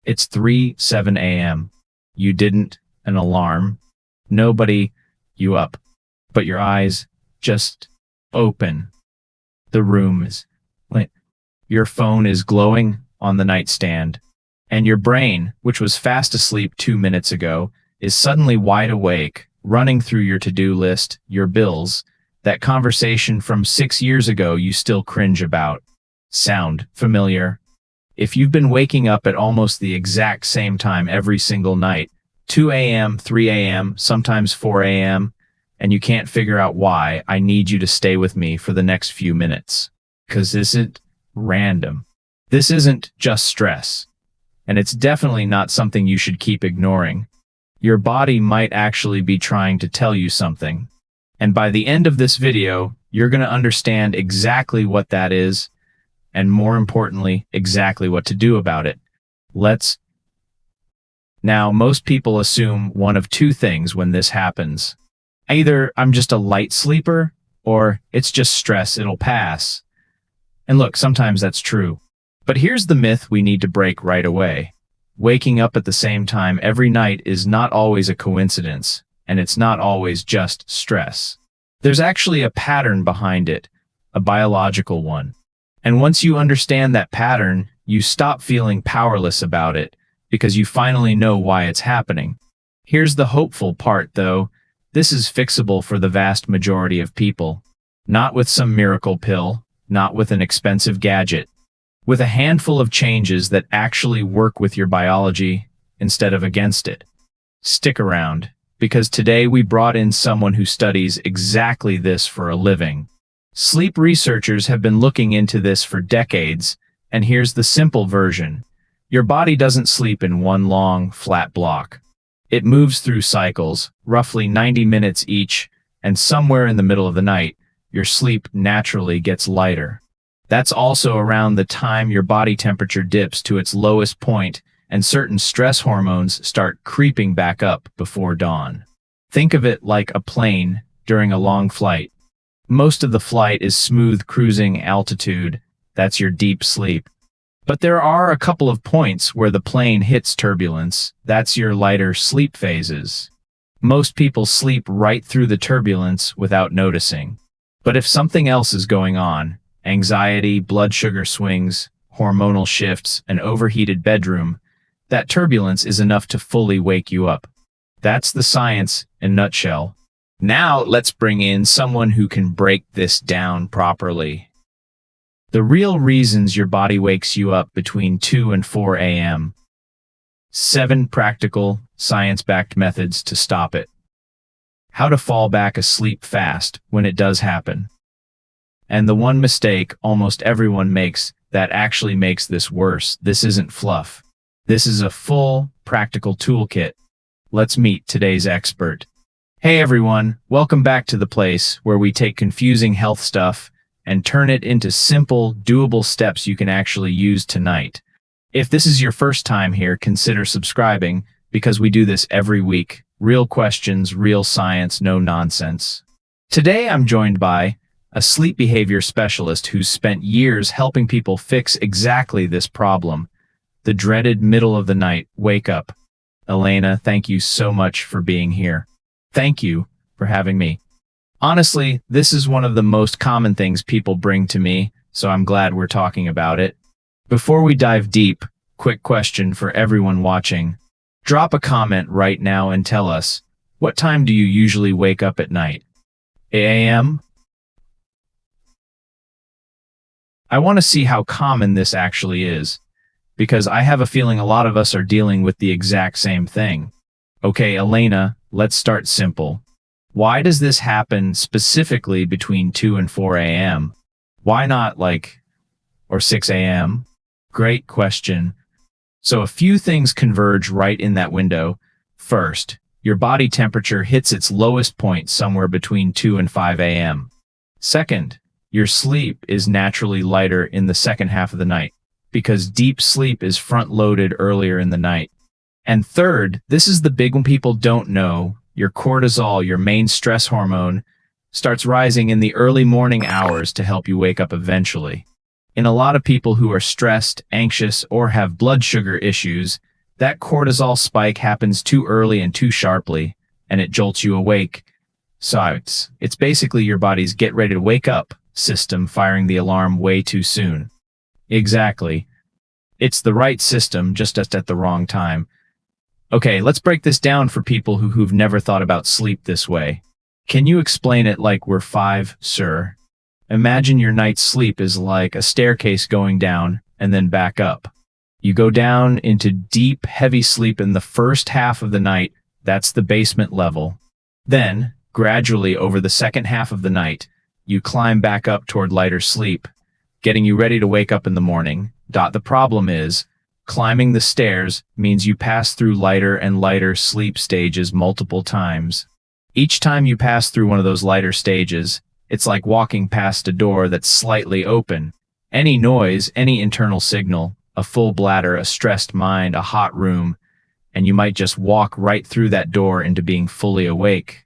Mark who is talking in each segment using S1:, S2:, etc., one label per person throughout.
S1: It's 3:07 a.m. You didn't an alarm. Nobody you up. But your eyes just open. The room is lit. Your phone is glowing on the nightstand. And your brain, which was fast asleep 2 minutes ago, is suddenly wide awake, running through your to-do list, your bills, that conversation from 6 years ago you still cringe about. Sound familiar? If you've been waking up at almost the exact same time every single night, 2 a.m., 3 a.m., sometimes 4 a.m., and you can't figure out why, I need you to stay with me for the next few minutes. 'Cause this isn't random. This isn't just stress. And it's definitely not something you should keep ignoring. Your body might actually be trying to tell you something. And by the end of this video, you're going to understand exactly what that is, and more importantly, exactly what to do about it. Now, most people assume one of two things when this happens. Either I'm just a light sleeper, or it's just stress, it'll pass. And look, sometimes that's true. But here's the myth we need to break right away. Waking up at the same time every night is not always a coincidence, and it's not always just stress. There's actually a pattern behind it, a biological one. And once you understand that pattern, you stop feeling powerless about it, because you finally know why it's happening. Here's the hopeful part, though. This is fixable for the vast majority of people. Not with some miracle pill, not with an expensive gadget. With a handful of changes that actually work with your biology instead of against it. Stick around, because today we brought in someone who studies exactly this for a living. Sleep researchers have been looking into this for decades, and here's the simple version. Your body doesn't sleep in one long, flat block. It moves through cycles, roughly 90 minutes each, and somewhere in the middle of the night, your sleep naturally gets lighter. That's also around the time your body temperature dips to its lowest point and certain stress hormones start creeping back up before dawn. Think of it like a plane during a long flight. Most of the flight is smooth cruising altitude. That's your deep sleep. But there are a couple of points where the plane hits turbulence. That's your lighter sleep phases. Most people sleep right through the turbulence without noticing. But if something else is going on, anxiety, blood sugar swings, hormonal shifts, an overheated bedroom, that turbulence is enough to fully wake you up. That's the science in a nutshell. Now let's bring in someone who can break this down properly. The real reasons your body wakes you up between 2 and 4 a.m. 7 practical, science-backed methods to stop it. How to fall back asleep fast when it does happen. And the one mistake almost everyone makes that actually makes this worse. This isn't fluff. This is a full, practical toolkit. Let's meet today's expert. Hey everyone, welcome back to the place where we take confusing health stuff and turn it into simple, doable steps you can actually use tonight. If this is your first time here, consider subscribing, because we do this every week. Real questions, real science, no nonsense. Today I'm joined by a sleep behavior specialist who's spent years helping people fix exactly this problem. The dreaded middle of the night wake up. Elena, thank you so much for being here. Thank you for having me. Honestly, this is one of the most common things people bring to me, so I'm glad we're talking about it. Before we dive deep, quick question for everyone watching. Drop a comment right now and tell us, what time do you usually wake up at night? 8 a.m.? I want to see how common this actually is, because I have a feeling a lot of us are dealing with the exact same thing. Okay, Elena, let's start simple. Why does this happen specifically between 2 and 4 a.m.? Why not or 6 a.m.? Great question. So a few things converge right in that window. First, your body temperature hits its lowest point somewhere between 2 and 5 a.m. Second, your sleep is naturally lighter in the second half of the night, because deep sleep is front-loaded earlier in the night. And third, this is the big one people don't know, your cortisol, your main stress hormone, starts rising in the early morning hours to help you wake up eventually. In a lot of people who are stressed, anxious, or have blood sugar issues, That cortisol spike happens too early and too sharply, and it jolts you awake. So it's basically your body's get ready to wake up system firing the alarm way too soon. Exactly. It's the right system, just at the wrong time. Okay, let's break this down for people who've never thought about sleep this way. Can you explain it like we're five, sir? Imagine your night's sleep is like a staircase going down and then back up. You go down into deep, heavy sleep in the first half of the night. That's the basement level. Then, gradually over the second half of the night, you climb back up toward lighter sleep, getting you ready to wake up in the morning. The problem is, climbing the stairs means you pass through lighter and lighter sleep stages multiple times. Each time you pass through one of those lighter stages, it's like walking past a door that's slightly open. Any noise, any internal signal, a full bladder, a stressed mind, a hot room, and you might just walk right through that door into being fully awake.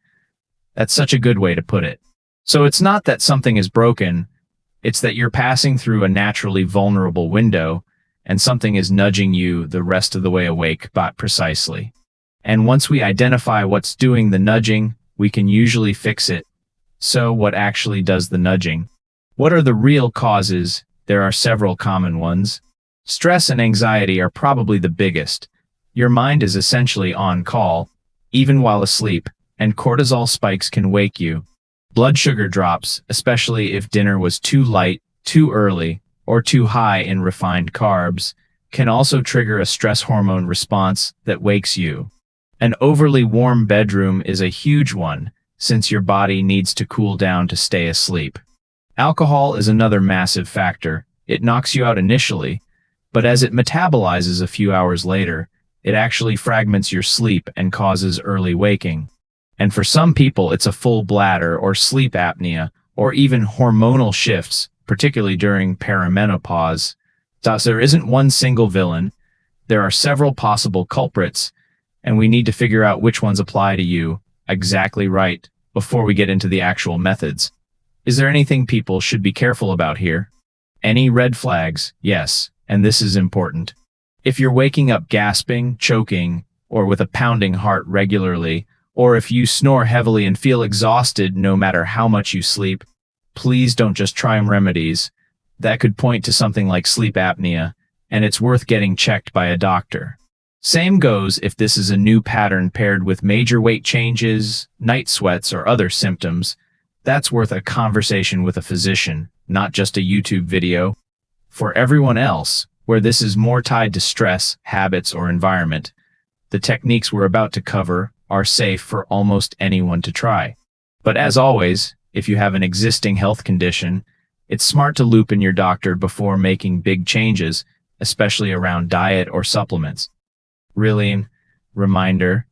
S1: That's such a good way to put it. So it's not that something is broken, it's that you're passing through a naturally vulnerable window, and something is nudging you the rest of the way awake, but precisely. And once we identify what's doing the nudging, we can usually fix it. So what actually does the nudging? What are the real causes? There are several common ones. Stress and anxiety are probably the biggest. Your mind is essentially on call, even while asleep, and cortisol spikes can wake you. Blood sugar drops, especially if dinner was too light, too early, or too high in refined carbs, can also trigger a stress hormone response that wakes you. An overly warm bedroom is a huge one, since your body needs to cool down to stay asleep. Alcohol is another massive factor. It knocks you out initially, but as it metabolizes a few hours later, it actually fragments your sleep and causes early waking. And for some people, it's a full bladder or sleep apnea, or even hormonal shifts, particularly during perimenopause. Thus, there isn't one single villain. There are several possible culprits, and we need to figure out which ones apply to you. Exactly right, before we get into the actual methods. Is there anything people should be careful about here? Any red flags? Yes, and this is important. If you're waking up gasping, choking, or with a pounding heart regularly, or if you snore heavily and feel exhausted no matter how much you sleep, please don't just try remedies. That could point to something like sleep apnea, and it's worth getting checked by a doctor. Same goes if this is a new pattern paired with major weight changes, night sweats, or other symptoms. That's worth a conversation with a physician, not just a YouTube video. For everyone else, where this is more tied to stress, habits, or environment, the techniques we're about to cover are safe for almost anyone to try. But as always, if you have an existing health condition, it's smart to loop in your doctor before making big changes, especially around diet or supplements. Really, reminder.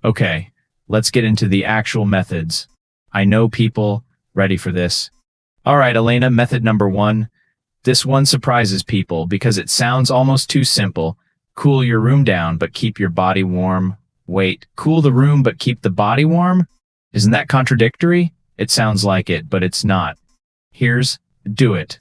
S1: Okay, let's get into the actual methods. I know people ready for this. All right, Elena, method number 1. This one surprises people because it sounds almost too simple. Cool your room down, but keep your body warm. Wait, cool the room, but keep the body warm? Isn't that contradictory? It sounds like it, but it's not. Here's do it.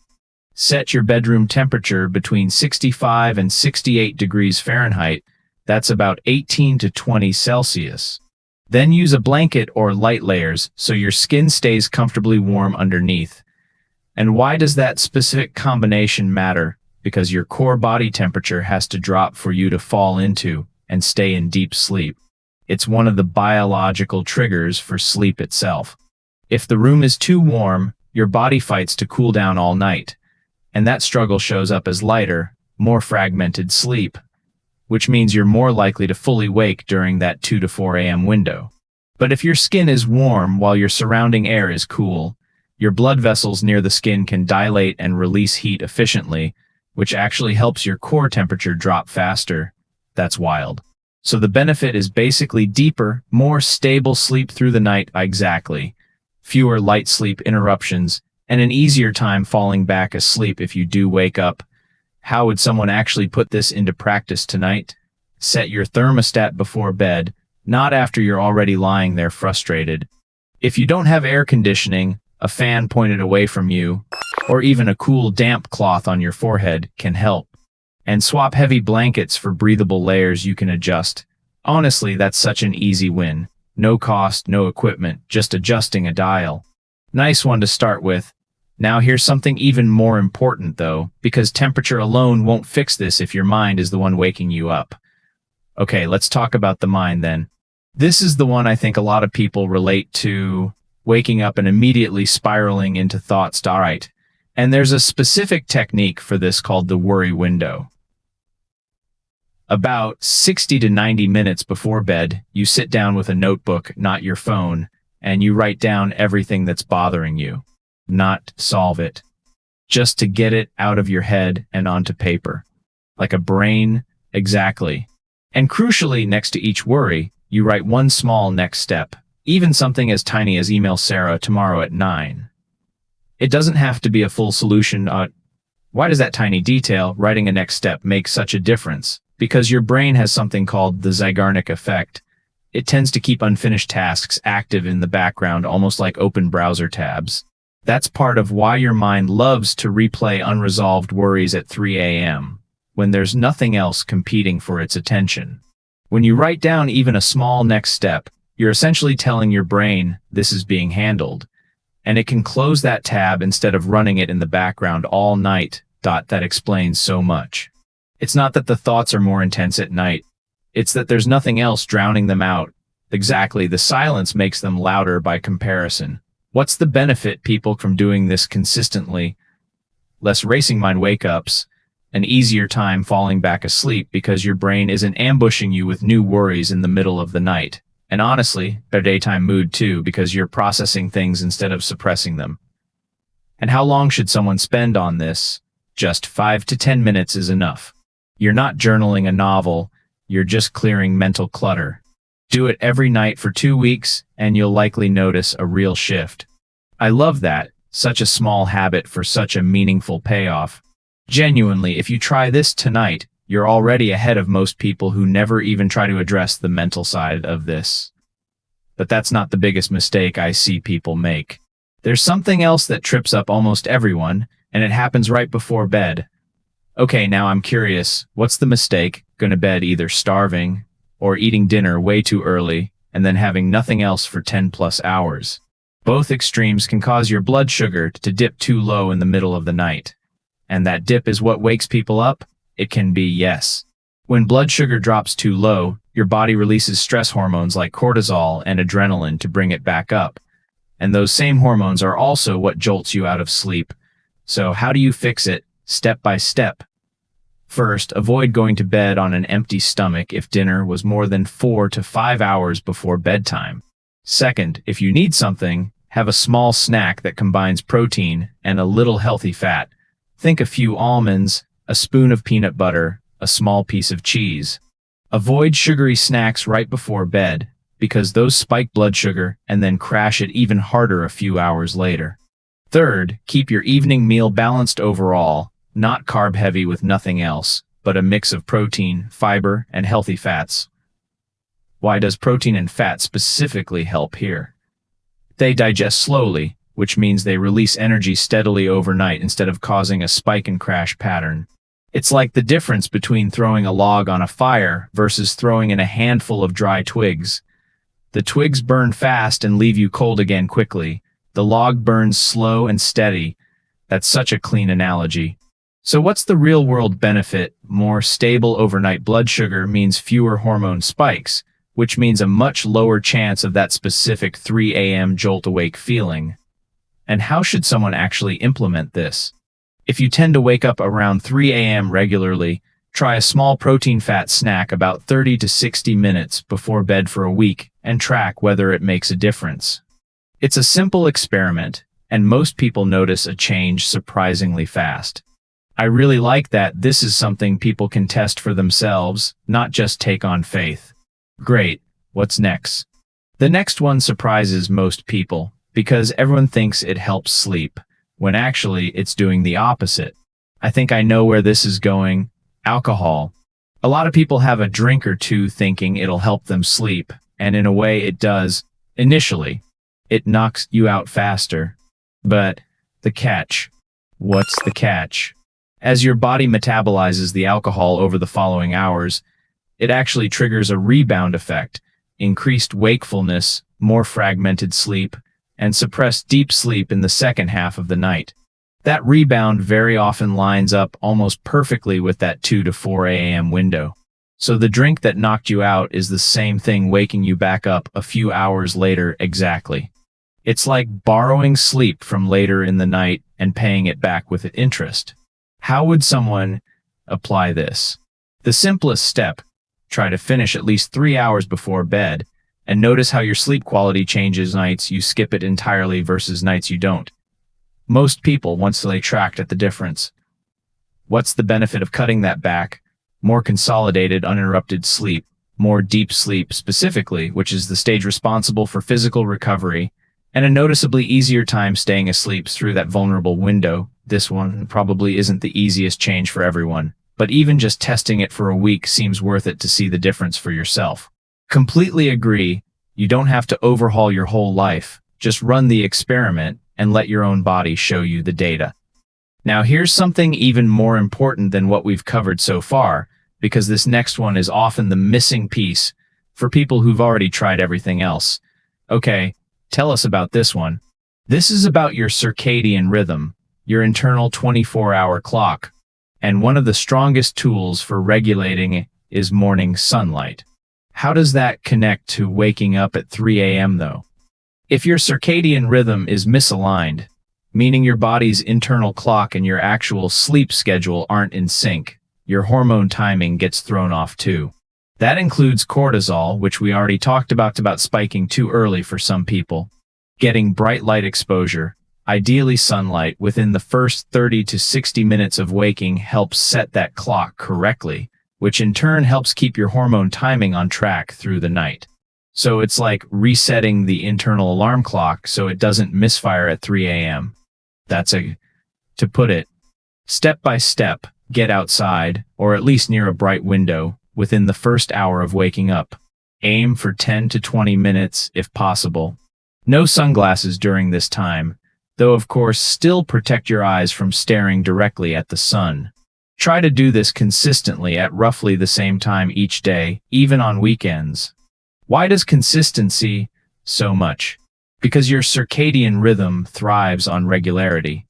S1: Set your bedroom temperature between 65 and 68 degrees Fahrenheit. That's about 18 to 20 Celsius. Then use a blanket or light layers so your skin stays comfortably warm underneath. And why does that specific combination matter? Because your core body temperature has to drop for you to fall into and stay in deep sleep. It's one of the biological triggers for sleep itself. If the room is too warm, your body fights to cool down all night, and that struggle shows up as lighter, more fragmented sleep, which means you're more likely to fully wake during that 2 to 4 a.m. window. But if your skin is warm while your surrounding air is cool, your blood vessels near the skin can dilate and release heat efficiently, which actually helps your core temperature drop faster. That's wild. So the benefit is basically deeper, more stable sleep through the night. Exactly. Fewer light sleep interruptions, and an easier time falling back asleep if you do wake up. How would someone actually put this into practice tonight? Set your thermostat before bed, not after you're already lying there frustrated. If you don't have air conditioning, a fan pointed away from you, or even a cool damp cloth on your forehead can help. And swap heavy blankets for breathable layers you can adjust. Honestly, that's such an easy win. No cost, no equipment, just adjusting a dial. Nice one to start with. Now here's something even more important though, because temperature alone won't fix this if your mind is the one waking you up. Okay, let's talk about the mind then. This is the one I think a lot of people relate to, waking up and immediately spiraling into thoughts. All right. And there's a specific technique for this called the worry window. About 60 to 90 minutes before bed, you sit down with a notebook, not your phone, and you write down everything that's bothering you. Not solve it. Just to get it out of your head and onto paper. Like a brain, exactly. And crucially, next to each worry, you write one small next step, even something as tiny as email Sarah tomorrow at 9. It doesn't have to be a full solution. Why does that tiny detail, writing a next step, make such a difference? Because your brain has something called the Zeigarnik effect. It tends to keep unfinished tasks active in the background, almost like open browser tabs. That's part of why your mind loves to replay unresolved worries at 3 a.m., when there's nothing else competing for its attention. When you write down even a small next step, you're essentially telling your brain, this is being handled. And it can close that tab instead of running it in the background all night. That explains so much. It's not that the thoughts are more intense at night. It's that there's nothing else drowning them out. Exactly, the silence makes them louder by comparison. What's the benefit, people, from doing this consistently? Less racing mind wake-ups, an easier time falling back asleep because your brain isn't ambushing you with new worries in the middle of the night. And honestly, better daytime mood too, because you're processing things instead of suppressing them. And how long should someone spend on this? Just 5 to 10 minutes is enough. You're not journaling a novel, you're just clearing mental clutter. Do it every night for 2 weeks, and you'll likely notice a real shift. I love that, such a small habit for such a meaningful payoff. Genuinely, if you try this tonight, you're already ahead of most people who never even try to address the mental side of this. But that's not the biggest mistake I see people make. There's something else that trips up almost everyone, and it happens right before bed. Okay, now I'm curious, what's the mistake? Going to bed either starving or eating dinner way too early and then having nothing else for 10 plus hours. Both extremes can cause your blood sugar to dip too low in the middle of the night. And that dip is what wakes people up? It can be, yes. When blood sugar drops too low, your body releases stress hormones like cortisol and adrenaline to bring it back up. And those same hormones are also what jolts you out of sleep. So how do you fix it? Step by step. First, avoid going to bed on an empty stomach if dinner was more than 4 to 5 hours before bedtime. Second, if you need something, have a small snack that combines protein and a little healthy fat. Think a few almonds, a spoon of peanut butter, a small piece of cheese. Avoid sugary snacks right before bed, because those spike blood sugar and then crash it even harder a few hours later. Third, keep your evening meal balanced overall, not carb-heavy with nothing else, but a mix of protein, fiber, and healthy fats. Why does protein and fat specifically help here? They digest slowly, which means they release energy steadily overnight instead of causing a spike and crash pattern. It's like the difference between throwing a log on a fire versus throwing in a handful of dry twigs. The twigs burn fast and leave you cold again quickly. The log burns slow and steady. That's such a clean analogy. So what's the real-world benefit? More stable overnight blood sugar means fewer hormone spikes, which means a much lower chance of that specific 3 a.m. jolt-awake feeling. And how should someone actually implement this? If you tend to wake up around 3 a.m. regularly, try a small protein-fat snack about 30 to 60 minutes before bed for a week and track whether it makes a difference. It's a simple experiment, and most people notice a change surprisingly fast. I really like that this is something people can test for themselves, not just take on faith. Great, what's next? The next one surprises most people, because everyone thinks it helps sleep, when actually it's doing the opposite. I think I know where this is going. Alcohol. A lot of people have a drink or two thinking it'll help them sleep, and in a way it does. Initially, it knocks you out faster. But the catch. What's the catch? As your body metabolizes the alcohol over the following hours, it actually triggers a rebound effect, increased wakefulness, more fragmented sleep, and suppressed deep sleep in the second half of the night. That rebound very often lines up almost perfectly with that 2 to 4 a.m. window. So the drink that knocked you out is the same thing waking you back up a few hours later exactly. It's like borrowing sleep from later in the night and paying it back with interest. How would someone apply this? The simplest step: try to finish at least 3 hours before bed, and notice how your sleep quality changes nights you skip it entirely versus nights you don't. Most people, once they tracked at the difference. What's the benefit of cutting that back? More consolidated, uninterrupted sleep, more deep sleep specifically, which is the stage responsible for physical recovery, and a noticeably easier time staying asleep through that vulnerable window. This one probably isn't the easiest change for everyone, but even just testing it for a week seems worth it to see the difference for yourself. Completely agree. You don't have to overhaul your whole life. Just run the experiment and let your own body show you the data. Now here's something even more important than what we've covered so far, because this next one is often the missing piece for people who've already tried everything else. Okay, tell us about this one. This is about your circadian rhythm, your internal 24-hour clock, and one of the strongest tools for regulating it is morning sunlight. How does that connect to waking up at 3 a.m. though? If your circadian rhythm is misaligned, meaning your body's internal clock and your actual sleep schedule aren't in sync, your hormone timing gets thrown off too. That includes cortisol, which we already talked about spiking too early for some people. Getting bright light exposure, ideally sunlight, within the first 30 to 60 minutes of waking helps set that clock correctly, which in turn helps keep your hormone timing on track through the night. So it's like resetting the internal alarm clock so it doesn't misfire at 3 a.m. To put it, step by step, get outside, or at least near a bright window, within the first hour of waking up. Aim for 10 to 20 minutes if possible. No sunglasses during this time, though of course still protect your eyes from staring directly at the sun. Try to do this consistently at roughly the same time each day, even on weekends. Why does consistency so much? Because your circadian rhythm thrives on regularity.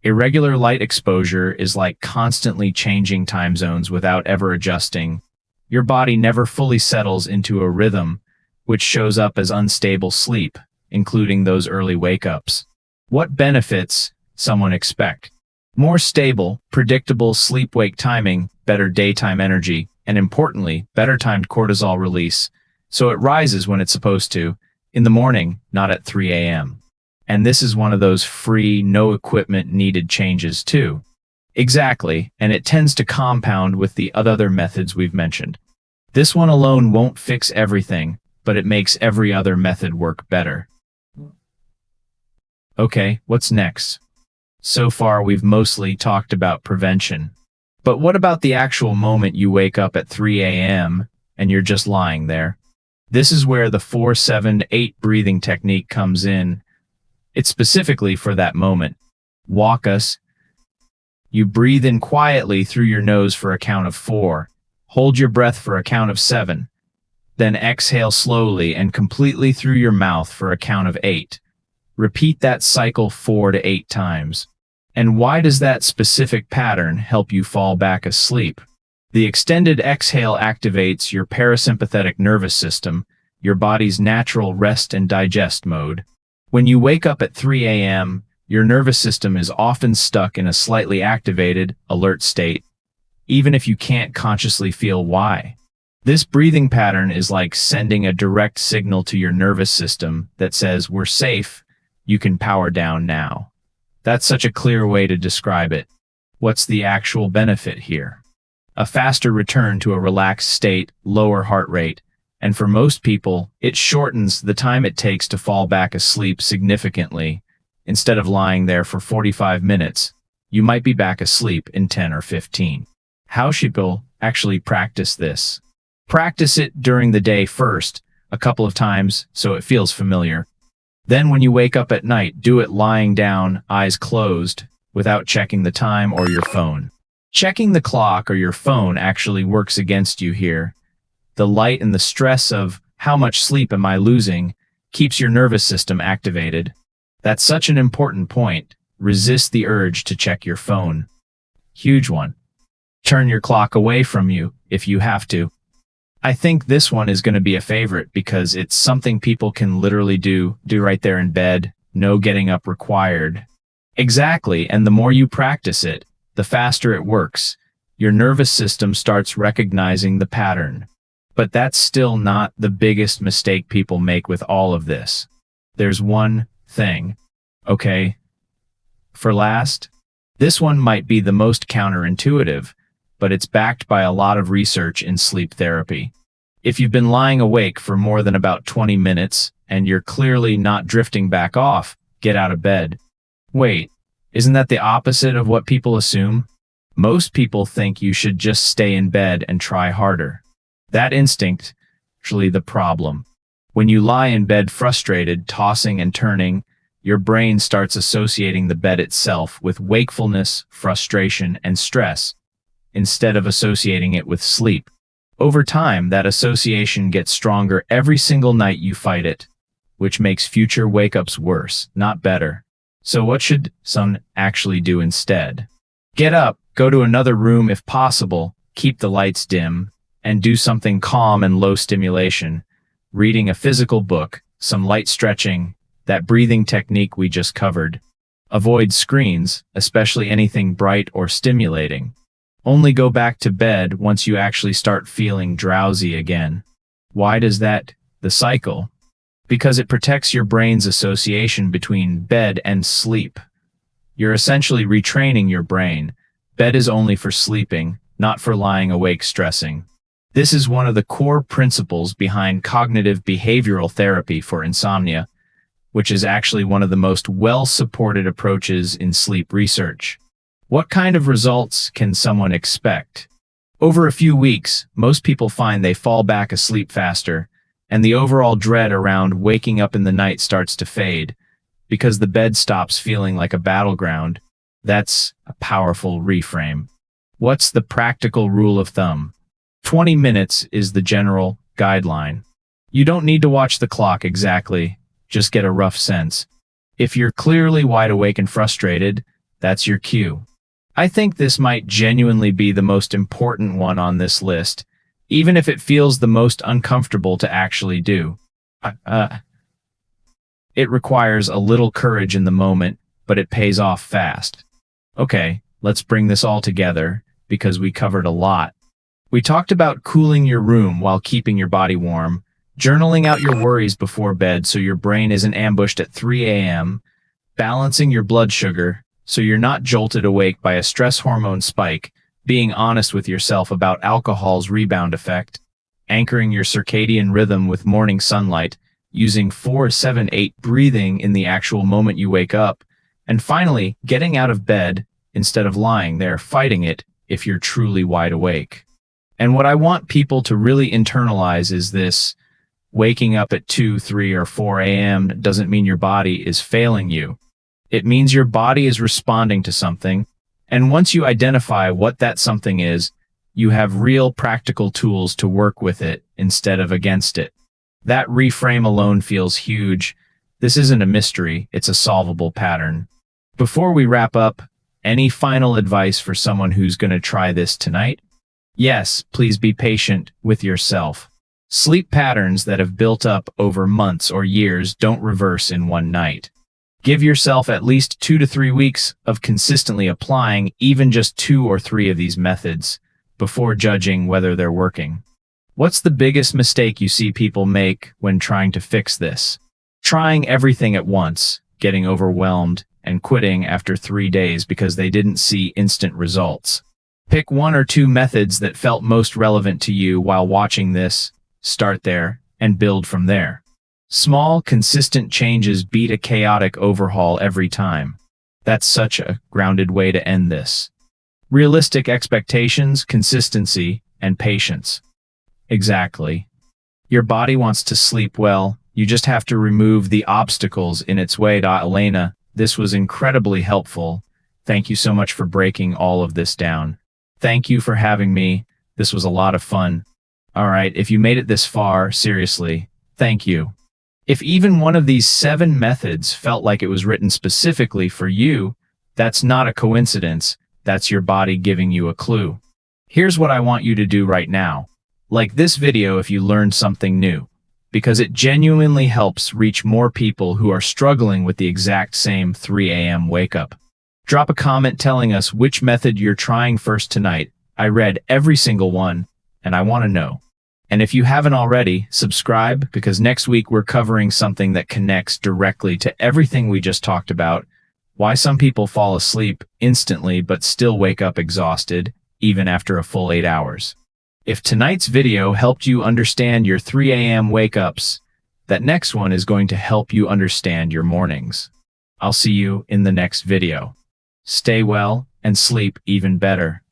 S1: Irregular light exposure is like constantly changing time zones without ever adjusting. Your body never fully settles into a rhythm, which shows up as unstable sleep, including those early wake-ups. What benefits someone expect? More stable, predictable sleep-wake timing, better daytime energy, and importantly, better timed cortisol release, so it rises when it's supposed to, in the morning, not at 3 a.m. And this is one of those free, no equipment needed changes too. Exactly, and it tends to compound with the other methods we've mentioned. This one alone won't fix everything, but it makes every other method work better. Okay, what's next? So far, we've mostly talked about prevention. But what about the actual moment you wake up at 3 a.m. and you're just lying there? This is where the 4-7-8 breathing technique comes in. It's specifically for that moment. Walk us. You breathe in quietly through your nose for a count of 4. Hold your breath for a count of 7. Then exhale slowly and completely through your mouth for a count of 8. Repeat that cycle 4 to 8 times. And why does that specific pattern help you fall back asleep? The extended exhale activates your parasympathetic nervous system, your body's natural rest and digest mode. When you wake up at 3 a.m., your nervous system is often stuck in a slightly activated, alert state, even if you can't consciously feel why. This breathing pattern is like sending a direct signal to your nervous system that says, "We're safe, you can power down now." That's such a clear way to describe it. What's the actual benefit here? A faster return to a relaxed state, lower heart rate, and for most people, it shortens the time it takes to fall back asleep significantly. Instead of lying there for 45 minutes, you might be back asleep in 10 or 15. How should people actually practice this? Practice it during the day first, a couple of times, so it feels familiar. Then when you wake up at night, do it lying down, eyes closed, without checking the time or your phone. Checking the clock or your phone actually works against you here. The light and the stress of how much sleep am I losing keeps your nervous system activated. That's such an important point. Resist the urge to check your phone. Huge one. Turn your clock away from you if you have to. I think this one is going to be a favorite because it's something people can literally do right there in bed, no getting up required. Exactly, and the more you practice it, the faster it works. Your nervous system starts recognizing the pattern. But that's still not the biggest mistake people make with all of this. There's one thing. Okay, for last, this one might be the most counterintuitive, but it's backed by a lot of research in sleep therapy. If you've been lying awake for more than about 20 minutes and you're clearly not drifting back off, get out of bed. Wait, isn't that the opposite of what people assume? Most people think you should just stay in bed and try harder. That instinct is actually the problem. When you lie in bed frustrated, tossing and turning, your brain starts associating the bed itself with wakefulness, frustration, and stress, instead of associating it with sleep. Over time, that association gets stronger every single night you fight it, which makes future wake-ups worse, not better. So what should someone actually do instead? Get up, go to another room if possible, keep the lights dim, and do something calm and low stimulation. Reading a physical book, some light stretching, that breathing technique we just covered. Avoid screens, especially anything bright or stimulating. Only go back to bed once you actually start feeling drowsy again. Why does that? The cycle. Because it protects your brain's association between bed and sleep. You're essentially retraining your brain. Bed is only for sleeping, not for lying awake stressing. This is one of the core principles behind cognitive behavioral therapy for insomnia, which is actually one of the most well-supported approaches in sleep research. What kind of results can someone expect? Over a few weeks, most people find they fall back asleep faster, and the overall dread around waking up in the night starts to fade, because the bed stops feeling like a battleground. That's a powerful reframe. What's the practical rule of thumb? 20 minutes is the general guideline. You don't need to watch the clock exactly, just get a rough sense. If you're clearly wide awake and frustrated, that's your cue. I think this might genuinely be the most important one on this list, even if it feels the most uncomfortable to actually do. It requires a little courage in the moment, but it pays off fast. Okay, let's bring this all together, because we covered a lot. We talked about cooling your room while keeping your body warm, journaling out your worries before bed so your brain isn't ambushed at 3 a.m., balancing your blood sugar so you're not jolted awake by a stress hormone spike, being honest with yourself about alcohol's rebound effect, anchoring your circadian rhythm with morning sunlight, using 4-7-8 breathing in the actual moment you wake up, and finally, getting out of bed instead of lying there fighting it if you're truly wide awake. And what I want people to really internalize is this: waking up at 2, 3, or 4 a.m. doesn't mean your body is failing you. It means your body is responding to something, and once you identify what that something is, you have real practical tools to work with it instead of against it. That reframe alone feels huge. This isn't a mystery, it's a solvable pattern. Before we wrap up, any final advice for someone who's going to try this tonight? Yes, please be patient with yourself. Sleep patterns that have built up over months or years don't reverse in one night. Give yourself at least 2 to 3 weeks of consistently applying even just 2 or 3 of these methods before judging whether they're working. What's the biggest mistake you see people make when trying to fix this? Trying everything at once, getting overwhelmed, and quitting after 3 days because they didn't see instant results. Pick 1 or 2 methods that felt most relevant to you while watching this, start there, and build from there. Small, consistent changes beat a chaotic overhaul every time. That's such a grounded way to end this. Realistic expectations, consistency, and patience. Exactly. Your body wants to sleep well, you just have to remove the obstacles in its way. Elena, this was incredibly helpful. Thank you so much for breaking all of this down. Thank you for having me. This was a lot of fun. All right, if you made it this far, seriously, thank you. If even one of these 7 methods felt like it was written specifically for you, that's not a coincidence. That's your body giving you a clue. Here's what I want you to do right now. Like this video if you learned something new, because it genuinely helps reach more people who are struggling with the exact same 3 a.m. wake up. Drop a comment telling us which method you're trying first tonight. I read every single one, and I want to know. And if you haven't already, subscribe, because next week we're covering something that connects directly to everything we just talked about: why some people fall asleep instantly but still wake up exhausted, even after a full 8 hours. If tonight's video helped you understand your 3 a.m. wake-ups, that next one is going to help you understand your mornings. I'll see you in the next video. Stay well and sleep even better.